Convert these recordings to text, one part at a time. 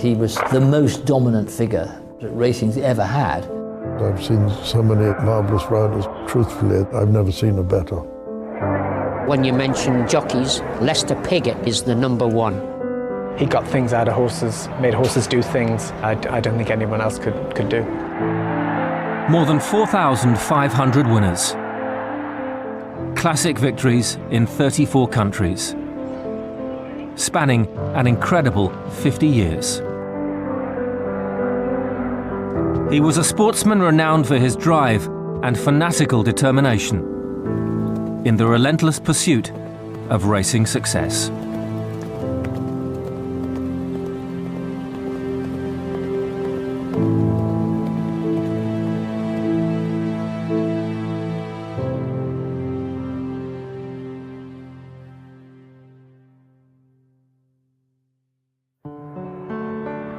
he was the most dominant figure that racing's ever had. I've seen so many marvellous riders. Truthfully, I've never seen a better. When you mention jockeys, Lester Piggott is the number one. He got things out of horses, made horses do things I don't think anyone else could do. More than 4,500 winners. Classic victories in 34 countries, spanning an incredible 50 years. He was a sportsman renowned for his drive and fanatical determination in the relentless pursuit of racing success.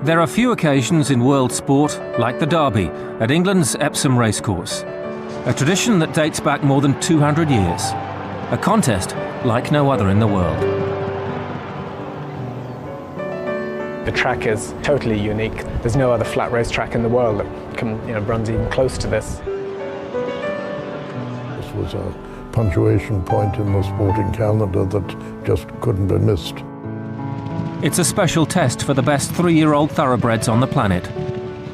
There are few occasions in world sport like the Derby at England's Epsom racecourse, a tradition that dates back more than 200 years, a contest like no other in the world. The track is totally unique. There's no other flat race track in the world that runs even close to this. This was a punctuation point in the sporting calendar that just couldn't be missed. It's a special test for the best 3-year-old thoroughbreds on the planet.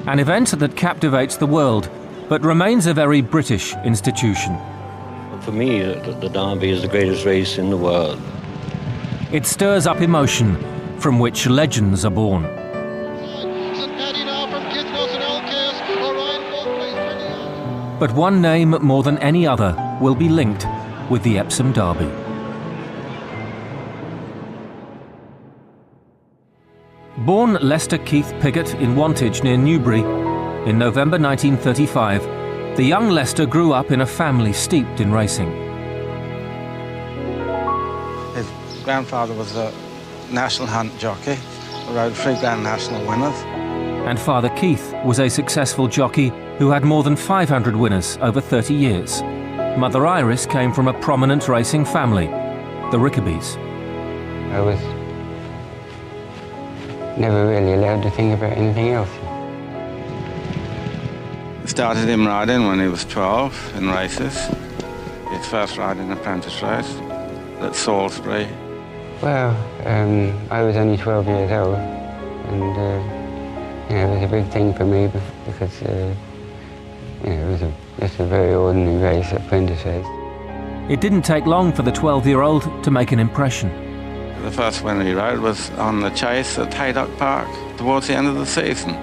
An event that captivates the world, but remains a very British institution. For me, the Derby is the greatest race in the world. It stirs up emotion from which legends are born. But one name more than any other will be linked with the Epsom Derby. Born Lester Keith Piggott in Wantage near Newbury in November 1935, the young Lester grew up in a family steeped in racing. His grandfather was a national hunt jockey, who rode 3 Grand National winners. And Father Keith was a successful jockey who had more than 500 winners over 30 years. Mother Iris came from a prominent racing family, the Rickabys. I was never really allowed to think about anything else. Started him riding when he was 12 in races. His first riding apprentice race at Salisbury. Well, I was only 12 years old, and it was a big thing for me because it was just a very ordinary race, apprentice race. It didn't take long for the 12-year-old to make an impression. The first winner he rode was on the chase at Haydock Park towards the end of the season.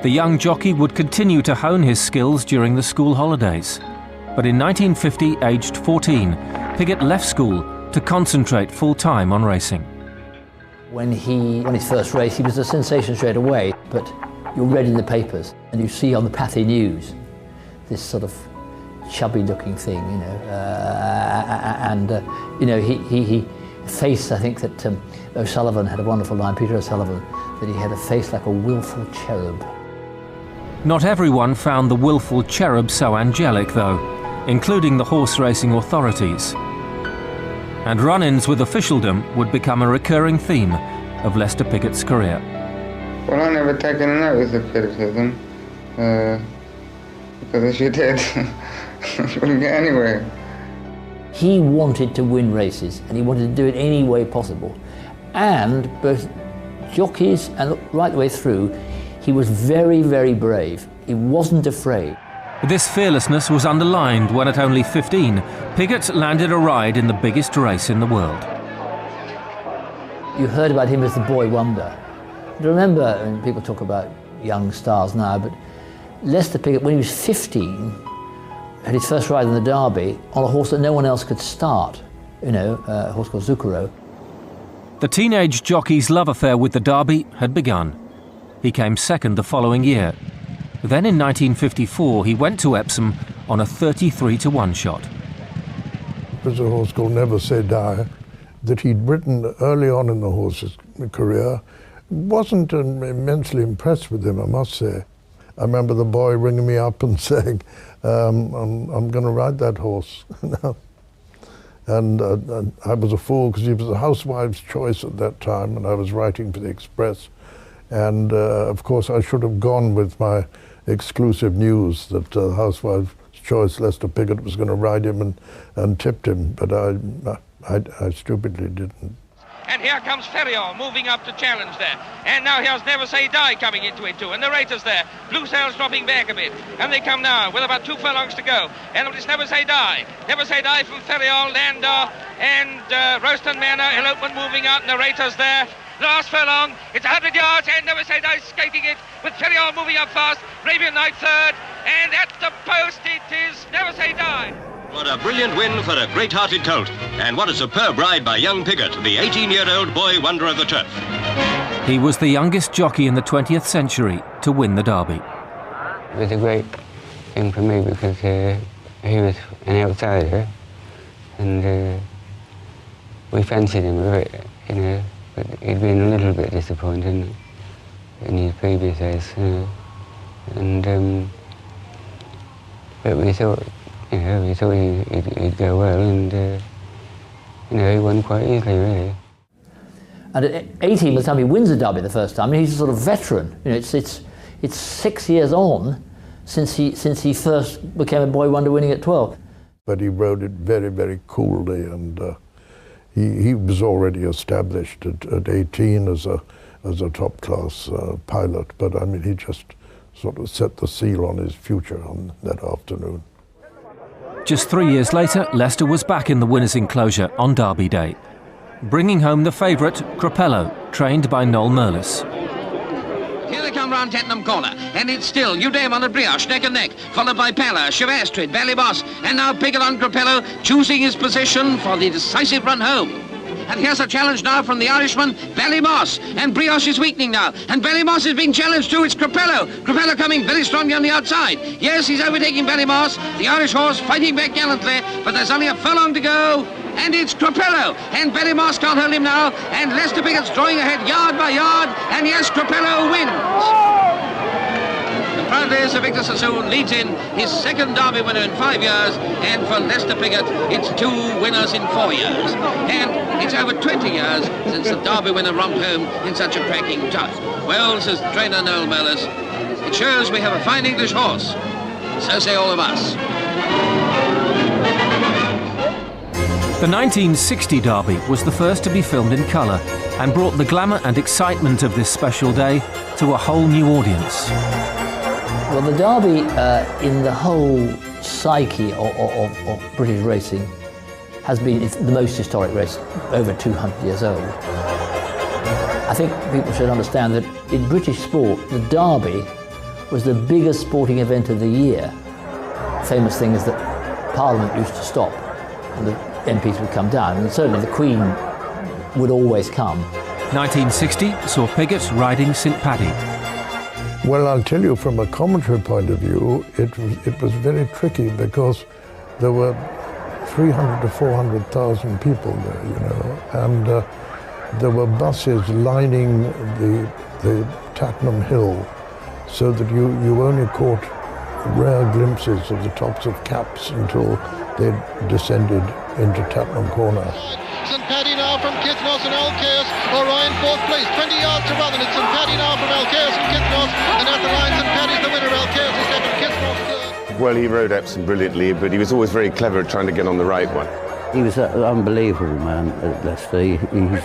The young jockey would continue to hone his skills during the school holidays. But in 1950, aged 14, Piggott left school to concentrate full-time on racing. When he won his first race, he was a sensation straight away, but you're read in the papers and you see on the Pathy News this sort of chubby-looking thing, he face, I think that O'Sullivan had a wonderful line, Peter O'Sullivan, that he had a face like a willful cherub. Not everyone found the willful cherub so angelic, though, including the horse racing authorities. And run-ins with officialdom would become a recurring theme of Lester Piggott's career. Well, I never taken a notice of criticism, because if you did, you wouldn't get anywhere. He wanted to win races, and he wanted to do it any way possible. And both jockeys and right the way through, he was very, very brave. He wasn't afraid. This fearlessness was underlined when at only 15, Piggott landed a ride in the biggest race in the world. You heard about him as the boy wonder. You remember, people talk about young stars now, but Lester Piggott, when he was 15, had his first ride in the Derby on a horse that no one else could start, a horse called Zucchero. The teenage jockey's love affair with the Derby had begun. He came second the following year. Then in 1954, he went to Epsom on a 33-to-1 shot. There's a horse called Never Say Die that he'd ridden early on in the horse's career. Wasn't immensely impressed with him, I must say. I remember the boy ringing me up and saying, I'm going to ride that horse. And I was a fool because he was a housewife's choice at that time, and I was writing for the Express. And of course I should have gone with my exclusive news that Housewife's Choice Lester Piggott was going to ride him and tipped him, but I stupidly didn't. And here comes Ferriol moving up to challenge there. And now here's Never Say Die coming into it too. And the rater's there. Blue Sails dropping back a bit. And they come now with about 2 furlongs to go. And it's Never Say Die. Never Say Die from Ferriol, Landau, and Royston Manor. Elopement moving out and the rater's there. Last furlong, it's 100 yards and Never Say Die skating it with Ferriol moving up fast. Arabian Night third. And at the post it is Never Say Die. What a brilliant win for a great-hearted colt. And what a superb ride by young Piggott, the 18-year-old boy wonder of the turf. He was the youngest jockey in the 20th century to win the Derby. It was a great thing for me because he was an outsider and we fancied him a bit, you know, but he'd been a little bit disappointing in his previous race, you know, and but we thought, you know, we thought he'd go well, and you know, he won quite easily, really. And at 18, by the time he wins the Derby the first time, he's a sort of veteran. You know, it's 6 years on since he first became a boy wonder, winning at 12. But he rode it very, very coolly, and he was already established at 18 as a top-class pilot. But I mean, he just sort of set the seal on his future on that afternoon. Just 3 years later, Leicester was back in the winner's enclosure on Derby Day, bringing home the favourite, Crapello, trained by Noel Merlis. Here they come round Tottenham Corner, and it's still Udame on the Brioche, neck and neck, followed by Pala, Chevastrid, Ballyboss, and now Piggott on Crapello, choosing his position for the decisive run home. And here's a challenge now from the Irishman, Ballymoss. And Brioche is weakening now. And Ballymoss is being challenged too. It's Crapello. Crapello coming very strongly on the outside. Yes, he's overtaking Ballymoss. The Irish horse fighting back gallantly. But there's only a furlong to go. And it's Crapello. And Ballymoss can't hold him now. And Lester Piggott's drawing ahead yard by yard. And yes, Crapello wins. Proudly, Sir Victor Sassoon leads in his second Derby winner in 5 years, and for Lester Piggott, it's 2 winners in 4 years. And it's over 20 years since the Derby winner romped home in such a cracking toss. Well, says trainer Noel Merlis, it shows we have a fine English horse. So say all of us. The 1960 Derby was the first to be filmed in colour and brought the glamour and excitement of this special day to a whole new audience. Well, the Derby, in the whole psyche of British racing, has been the most historic race, over 200 years old. I think people should understand that in British sport, the Derby was the biggest sporting event of the year. The famous thing is that Parliament used to stop and the MPs would come down, and certainly the Queen would always come. 1960 saw Piggott riding St Paddy. Well, I'll tell you, from a commentary point of view, it was very tricky because there were 300 to 400,000 people there, you know, and there were buses lining the Tattenham Hill, so that you only caught rare glimpses of the tops of caps until they descended into Tattenham Corner. St Paddy now from Kithnos and Alcaeus. Orion fourth place, 20 yards to run, and it's St Paddy now from Alcaeus and Kithnos, and at the line St Paddy's the winner, Alcaeus is second, Kithnos third. Well, he rode Epsom brilliantly, but he was always very clever at trying to get on the right one. He was an unbelievable man at Leicester. He was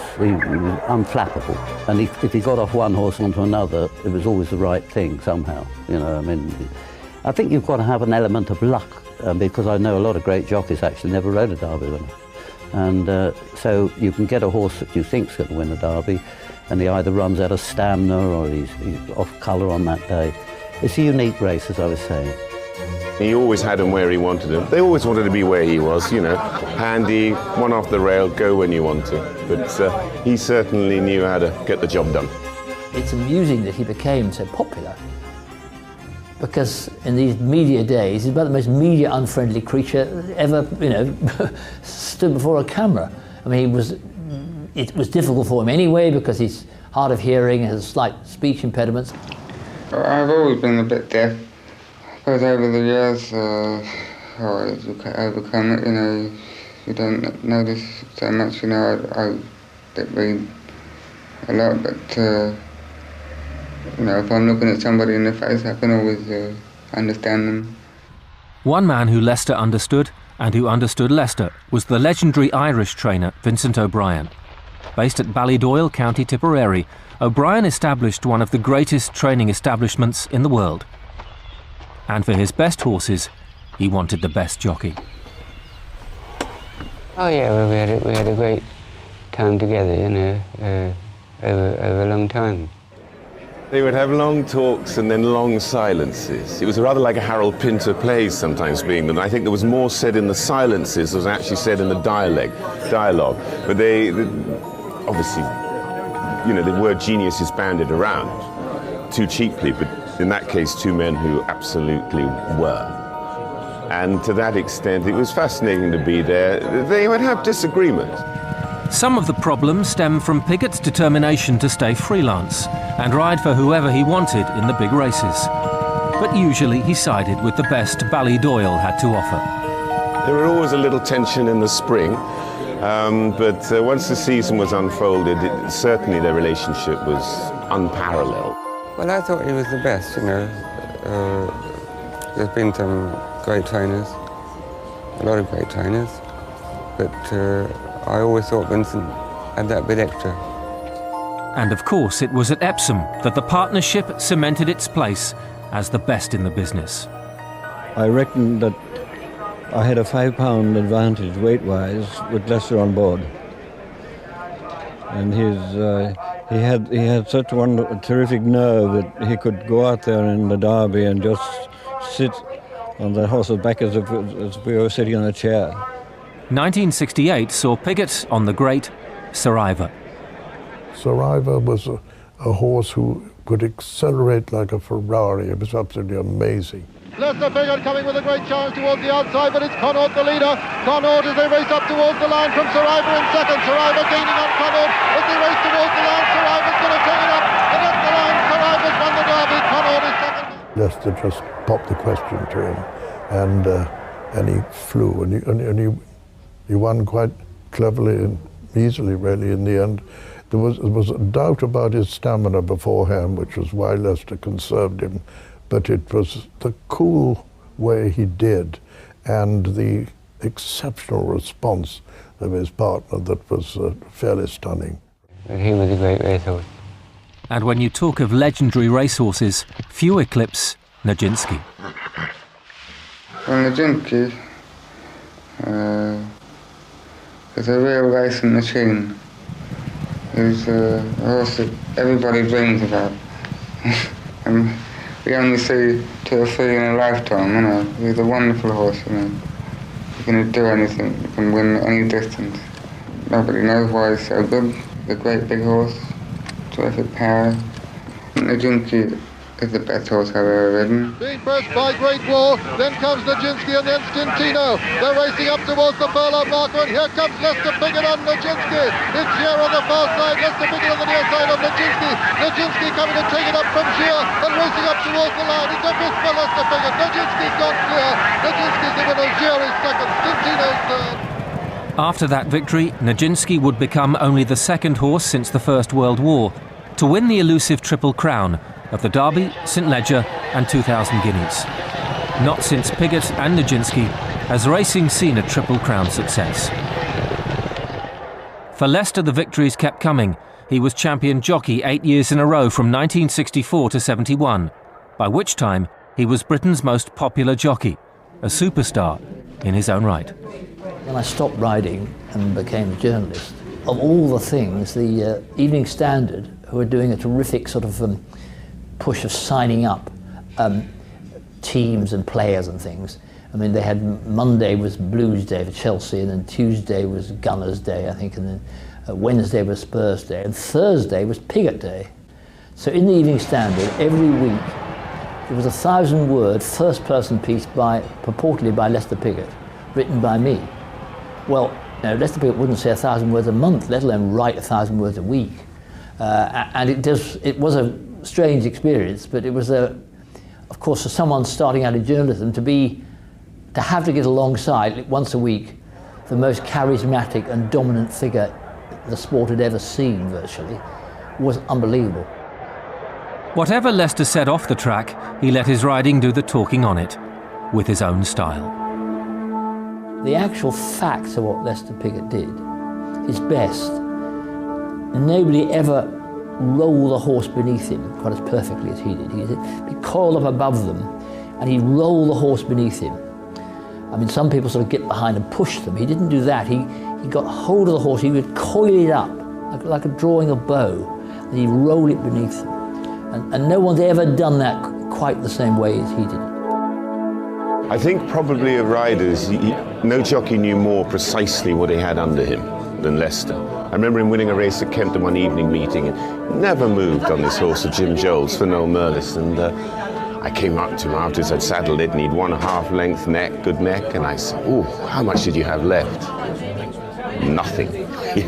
unflappable, and if he got off one horse onto another, it was always the right thing somehow. You know, I mean, I think you've got to have an element of luck, because I know a lot of great jockeys actually never rode a Derby winner. And so you can get a horse that you think's going to win a Derby, and he either runs out of stamina or he's off colour on that day. It's a unique race, as I was saying. He always had them where he wanted them. They always wanted to be where he was, you know, handy, one off the rail, go when you want to. But he certainly knew how to get the job done. It's amusing that he became so popular, because in these media days, he's about the most media-unfriendly creature ever, you know, stood before a camera. I mean, it was difficult for him anyway, because he's hard of hearing, has slight speech impediments. I've always been a bit deaf, but over the years, you can overcome it, you know, you don't notice so much, you know, I did read a lot, but You know, if I'm looking at somebody in the face, I can always understand them. One man who Leicester understood, and who understood Leicester, was the legendary Irish trainer Vincent O'Brien. Based at Ballydoyle, County Tipperary, O'Brien established one of the greatest training establishments in the world. And for his best horses, he wanted the best jockey. Oh yeah, well, we had a great time together, you know, over a long time. They would have long talks and then long silences. It was rather like a Harold Pinter play sometimes being done. I think there was more said in the silences than was actually said in the dialogue. But they obviously, you know, the word genius is bandied around too cheaply, but in that case, two men who absolutely were. And to that extent, it was fascinating to be there. They would have disagreements. Some of the problems stem from Piggott's determination to stay freelance and ride for whoever he wanted in the big races. But usually he sided with the best Ballydoyle had to offer. There were always a little tension in the spring, but once the season was unfolded, certainly their relationship was unparalleled. Well, I thought he was the best, you know. There's been some great trainers, a lot of great trainers, but I always thought Vincent had that bit extra. And of course it was at Epsom that the partnership cemented its place as the best in the business. I reckon that I had a £5 advantage weight-wise with Leicester on board. And he had such a terrific nerve that he could go out there in the Derby and just sit on the horse's back as if we were sitting on a chair. 1968 saw Piggott on the great Sir Ivor. Sir Ivor was a horse who could accelerate like a Ferrari. It was absolutely amazing. Leicester Piggott coming with a great challenge towards the outside, but it's Connaught the leader. Connaught as they race up towards the line from Sir Ivor in second. Sir Ivor gaining on Connaught as they race towards the line. Sir Ivor's going to take it up and up the line. Sir Ivor's won the Derby. Connaught is second. Leicester just popped the question to him, and he flew, and he won quite cleverly and easily, really, in the end. There was a doubt about his stamina beforehand, which was why Leicester conserved him, but it was the cool way he did and the exceptional response of his partner that was fairly stunning. He was a great racehorse. And when you talk of legendary racehorses, few eclipse Nijinsky. Well, Nijinsky is a real racing machine. He's a horse that everybody dreams about. And we only see 2 or 3 in a lifetime, you know. He's a wonderful horse, you know. He can do anything, he can win any distance. Nobody knows why he's so good. He's a great big horse, terrific power. Nijinsky is the best horse I've ever ridden. Being pressed by Great War, then comes Nijinsky and then Stintino. They're racing up towards the furlong marker, and here comes Leicester Piggott on Nijinsky. It's Shear on the far side, Leicester Piggott on the near side of Nijinsky. Nijinsky coming to take it up from Shear and racing up towards the line. It's a miss for Leicester Piggott. Nijinsky's gone clear. Nijinsky's the winner, Shear is second, Stintino's third. After that victory, Nijinsky would become only the second horse since the First World War to win the elusive Triple Crown of the Derby, St Leger and 2,000 guineas. Not since Piggott and Nijinsky has racing seen a Triple Crown success. For Leicester, the victories kept coming. He was champion jockey 8 years in a row from 1964 to 71, by which time he was Britain's most popular jockey, a superstar in his own right. When I stopped riding and became a journalist, of all the things, the Evening Standard, who were doing a terrific sort of push of signing up teams and players and things. I mean, they had Monday was Blues Day for Chelsea, and then Tuesday was Gunners Day, I think, and then Wednesday was Spurs Day, and Thursday was Piggott Day. So in the Evening Standard, every week, there was a 1,000-word first-person piece purportedly by Leicester Piggott, written by me. Well, no, Leicester Piggott wouldn't say 1,000 words a month, let alone write 1,000 words a week. And it was a strange experience, but it was of course, for someone starting out in journalism to have to get alongside once a week the most charismatic and dominant figure the sport had ever seen, virtually, was unbelievable. Whatever Leicester said off the track, he let his riding do the talking on it, with his own style. The actual facts of what Leicester Piggott did, his best, nobody ever rolled a horse beneath him quite as perfectly as he did. He'd coil up above them and he'd roll the horse beneath him. I mean, some people sort of get behind and push them. He didn't do that. He got hold of the horse, he would coil it up like a drawing a bow, and he'd roll it beneath him. And no one's ever done that quite the same way as he did. I think probably of riders, no jockey knew more precisely what he had under him than Leicester. I remember him winning a race at Kempton one evening meeting and never moved on this horse of Jim Joel's for Noel Merlis. And I came up to him afterwards, I'd saddled it and he'd 1.5 length neck, good neck, and I said, "Oh, how much did you have left?" Nothing. He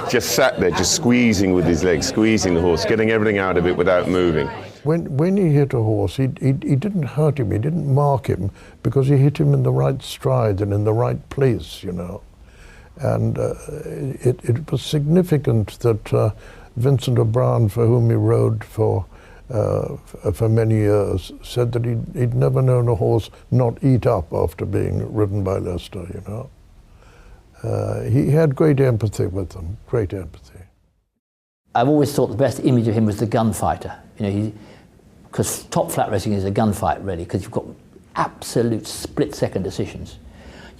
just sat there, just squeezing with his legs, squeezing the horse, getting everything out of it without moving. When he hit a horse, he didn't hurt him, he didn't mark him, because he hit him in the right stride and in the right place, you know. And it was significant that Vincent O'Brien, for whom he rode for many years, said that he'd never known a horse not eat up after being ridden by Leicester, you know. He had great empathy with them, great empathy. I've always thought the best image of him was the gunfighter. You know, because top flat racing is a gunfight, really, because you've got absolute split-second decisions.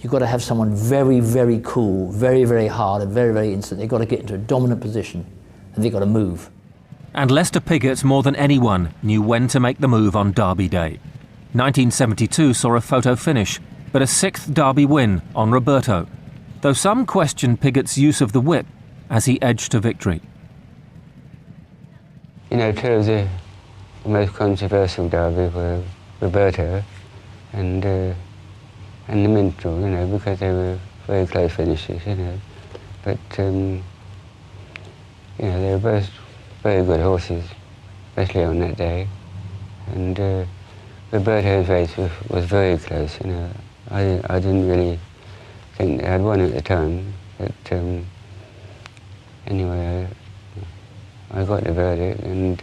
You've got to have someone very, very cool, very, very hard, and very, very instant. They've got to get into a dominant position, and they've got to move. And Leicester Piggott, more than anyone, knew when to make the move on Derby Day. 1972 saw a photo finish, but a 6th Derby win on Roberto, though some questioned Piggott's use of the whip as he edged to victory. You know, two of the most controversial derby were Roberto and the Minstrel, you know, because they were very close finishes, you know. But, you know, they were both very good horses, especially on that day. And Roberto's race was very close, you know. I didn't really think they had won at the time, but anyway, I got the verdict, and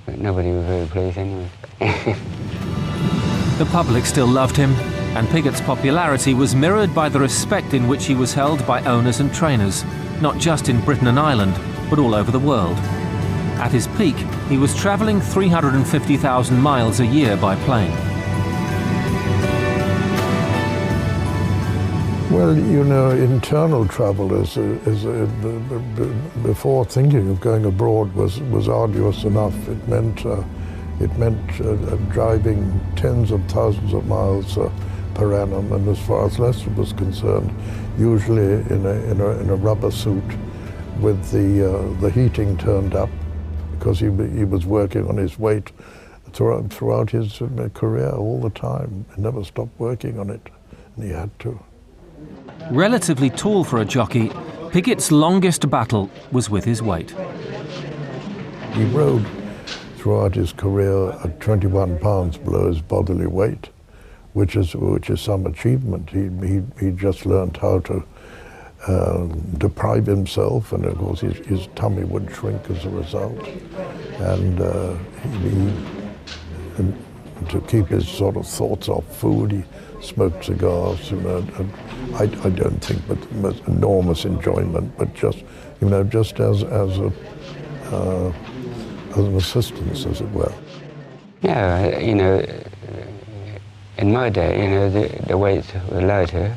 but nobody was very pleased anyway. The public still loved him, and Piggott's popularity was mirrored by the respect in which he was held by owners and trainers, not just in Britain and Ireland, but all over the world. At his peak, he was travelling 350,000 miles a year by plane. Well, you know, internal travel before thinking of going abroad was arduous enough. It meant driving tens of thousands of miles per annum, and as far as Leicester was concerned, usually in a rubber suit with the heating turned up, because he was working on his weight throughout his career all the time. He never stopped working on it, and he had to. Relatively tall for a jockey, Piggott's longest battle was with his weight. He rode throughout his career at 21 pounds below his bodily weight, which is some achievement. He just learned how to deprive himself, and of course his tummy would shrink as a result. And to keep his sort of thoughts off food, he smoked cigars, you know, and I don't think with enormous enjoyment, but just, you know, just as an assistance, as it were. Yeah, you know, in my day, you know, the weights were lighter,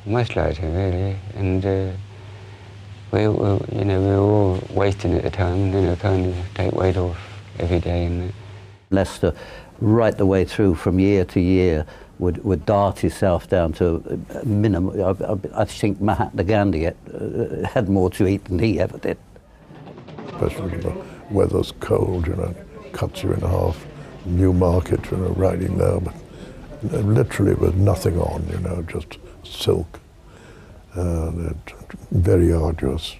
much lighter, really, and we were all wasting at the time, you know, trying to take weight off every day. And Leicester, right the way through from year to year, would dart himself down to a minimum. I think Mahatma Gandhi had more to eat than he ever did. Especially when the weather's cold, you know, cuts you in half. Newmarket, you know, riding there, but literally with nothing on, you know, just silk. Very arduous,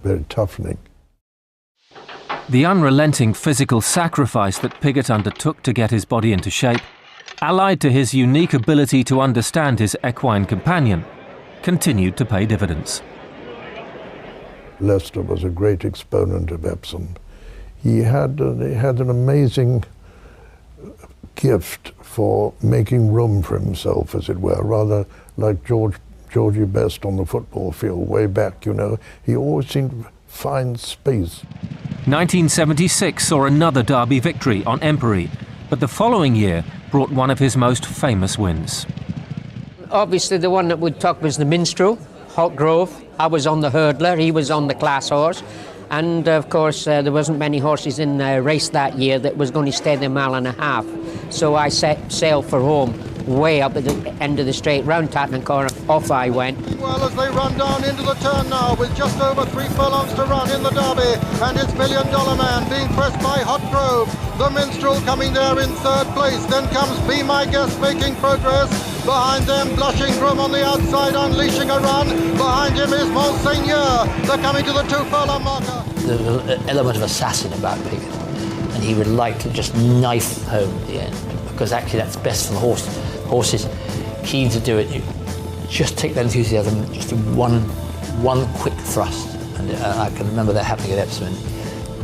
very toughening. The unrelenting physical sacrifice that Piggott undertook to get his body into shape, allied to his unique ability to understand his equine companion, continued to pay dividends. Leicester was a great exponent of Epsom. He had an amazing gift for making room for himself, as it were, rather like Georgie Best on the football field way back, you know. He always seemed to find space. 1976 saw another Derby victory on Empery, but the following year brought one of his most famous wins. Obviously the one that would talk was the Minstrel, Hot Grove. I was on the hurdler, he was on the class horse. And of course, there wasn't many horses in the race that year that was going to stay the mile and a half. So I set sail for home, way up at the end of the straight, round Tatton Corner. Off I went. Well, as they run down into the turn now, with just over 3 furlongs to run in the Derby, and it's $1 Million Man being pressed by Hot Grove. The Minstrel coming there in 3rd place. Then comes Be My Guest making progress. Behind them, Blushing Groom on the outside, unleashing a run. Behind him is Monseigneur. They're coming to the 2 furlong marker. There's an element of assassin about Piggott, and he would like to just knife home at the end, because actually that's best for the horse. The horse is keen to do it. You just take that enthusiasm, just one quick thrust. And I can remember that happening at Epsom.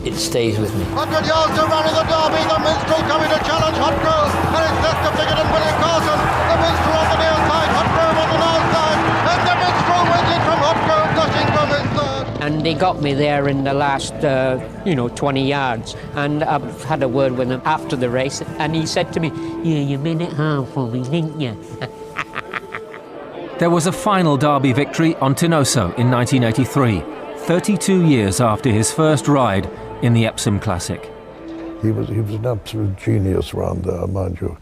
It stays with me. 100 yards to run in the Derby. The Minstrel coming to challenge Hot Grove. And it's Lester Piggott and Willie Carson. The Minstrel on the near side, Hot Grove on the north side. And the Minstrel wins it from Hot Grove, Blushing Groom in 3rd. And he got me there in the last, 20 yards. And I've had a word with him after the race. And he said to me, "Yeah, you made it hard for me, didn't you?" There was a final Derby victory on Tinoso in 1983, 32 years after his first ride in the Epsom Classic. He was an absolute genius round there, mind you.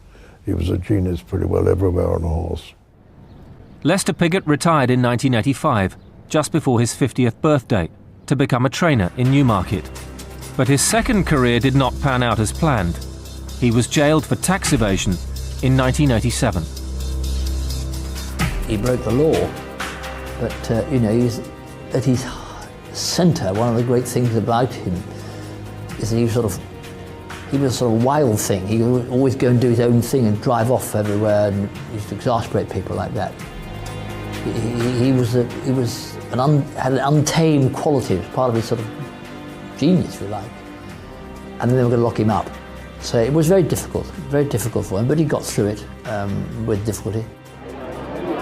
He was a genius pretty well everywhere on a horse. Lester Piggott retired in 1985, just before his 50th birthday, to become a trainer in Newmarket. But his second career did not pan out as planned. He was jailed for tax evasion in 1987. He broke the law, but he's at his centre. One of the great things about him is that he was a sort of wild thing. He would always go and do his own thing and drive off everywhere, and he used to exasperate people like that. He had an untamed quality. It was part of his sort of genius, if you like. And then they were going to lock him up. So it was very difficult for him, but he got through it with difficulty.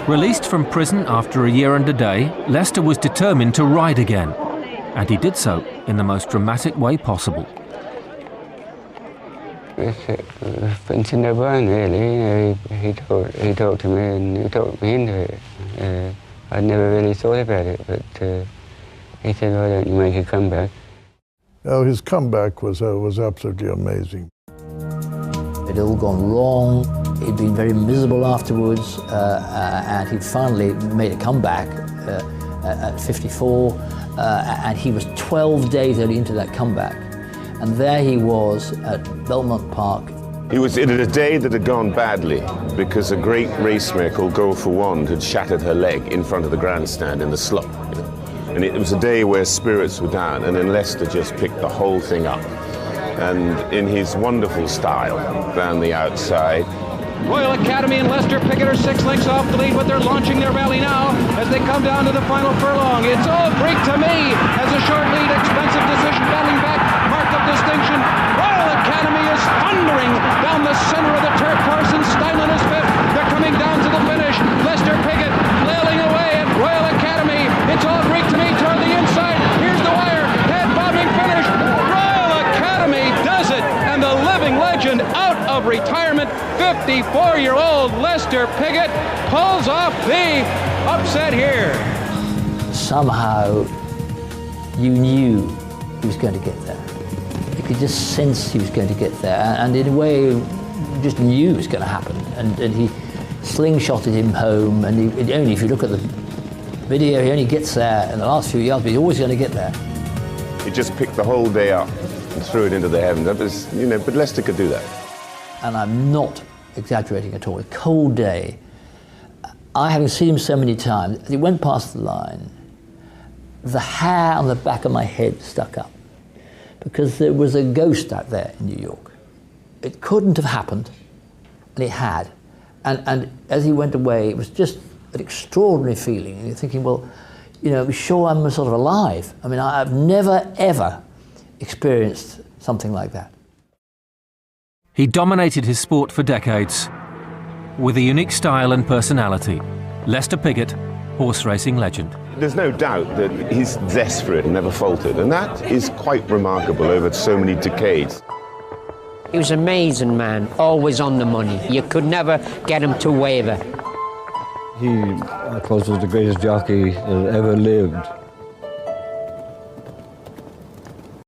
Released from prison after a year and a day, Lester was determined to ride again, and he did so in the most dramatic way possible. Vincent O'Brien, really, he talked to me and he talked me into it. I'd never really thought about it, but he said, "Why don't you make a comeback?" Oh, his comeback was absolutely amazing. It had all gone wrong. He'd been very miserable afterwards, and he finally made a comeback at 54, and he was 12 days early into that comeback. And there he was at Belmont Park. It was in a day that had gone badly because a great racemare called Goal for Wand had shattered her leg in front of the grandstand in the slop. And it was a day where spirits were down, and then Lester just picked the whole thing up. And in his wonderful style, down the outside. Royal Academy and Lester Piggott are 6 lengths off the lead, but they're launching their rally now as they come down to the final furlong. It's all Greek to me as a short lead, expensive decision, battling back, mark of distinction. Royal Academy is thundering down the center of the turf. Carson Steinman is 5th. They're coming down to the finish. Lester Piggott flailing away at Royal Academy. It's all Greek to me toward the inside. Here's the wire. Head bobbing finish. Royal Academy does it, and the living legend out of retirement, 54-year-old Lester Piggott pulls off the upset here. Somehow you knew he was going to get there. You could just sense he was going to get there, and in a way you just knew it was going to happen. And he slingshotted him home, and only if you look at the video, he only gets there in the last few yards, but he's always going to get there. He just picked the whole day up and threw it into the heavens. That was, but Lester could do that. And I'm not exaggerating at all. A cold day. I having seen him so many times, as he went past the line, the hair on the back of my head stuck up, because there was a ghost out there in New York. It couldn't have happened, and it had. And as he went away, it was just an extraordinary feeling. And you're thinking, well, sure I'm sort of alive. I mean, I've never, ever experienced something like that. He dominated his sport for decades. With a unique style and personality, Lester Piggott, horse racing legend. There's no doubt that his zest for it never faltered, and that is quite remarkable over so many decades. He was an amazing man, always on the money. You could never get him to waver. He, of course, was the greatest jockey that ever lived.